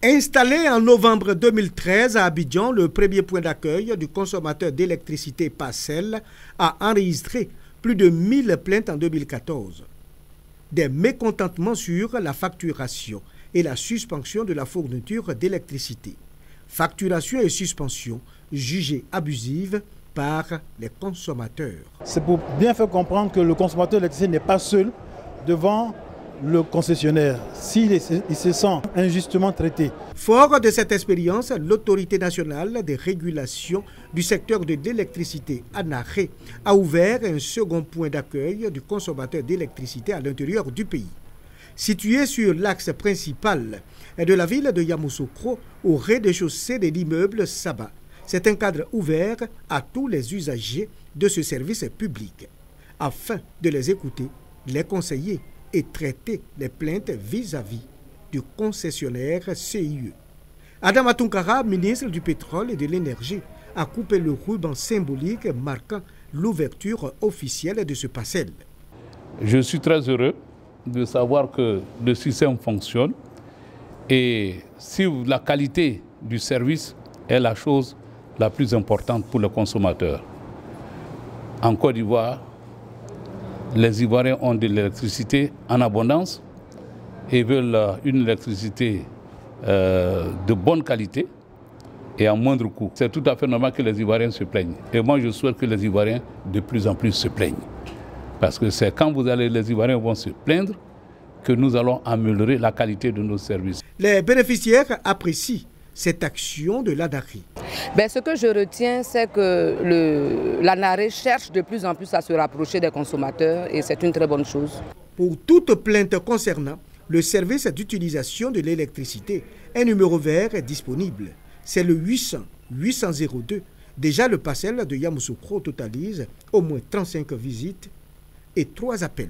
Installé en novembre 2013 à Abidjan, le premier point d'accueil du consommateur d'électricité Parcel a enregistré plus de 1000 plaintes en 2014. Des mécontentements sur la facturation et la suspension de la fourniture d'électricité. Facturation et suspension jugées abusives par les consommateurs. C'est pour bien faire comprendre que le consommateur d'électricité n'est pas seul devant le concessionnaire, s'il se sent injustement traité. Fort de cette expérience, l'Autorité nationale des régulations du secteur de l'électricité, ANARE, a ouvert un second point d'accueil du consommateur d'électricité à l'intérieur du pays. Situé sur l'axe principal de la ville de Yamoussoukro, au rez-de-chaussée de l'immeuble Saba. C'est un cadre ouvert à tous les usagers de ce service public, afin de les écouter, les conseiller et traiter les plaintes vis-à-vis du concessionnaire CIE. Adama Tounkara, ministre du Pétrole et de l'Énergie, a coupé le ruban symbolique marquant l'ouverture officielle de ce Parcel. Je suis très heureux de savoir que le système fonctionne et si la qualité du service est la chose la plus importante pour le consommateur. En Côte d'Ivoire, les Ivoiriens ont de l'électricité en abondance et veulent une électricité de bonne qualité et à moindre coût. C'est tout à fait normal que les Ivoiriens se plaignent. Et moi, je souhaite que les Ivoiriens de plus en plus se plaignent. Parce que c'est quand les Ivoiriens vont se plaindre que nous allons améliorer la qualité de nos services. Les bénéficiaires apprécient cette action de l'ANARE. Ce que je retiens, c'est que l'ANARE cherche de plus en plus à se rapprocher des consommateurs et c'est une très bonne chose. Pour toute plainte concernant le service d'utilisation de l'électricité, un numéro vert est disponible. C'est le 800-800-02. Déjà, le Parcel de Yamoussoukro totalise au moins 35 visites et 3 appels.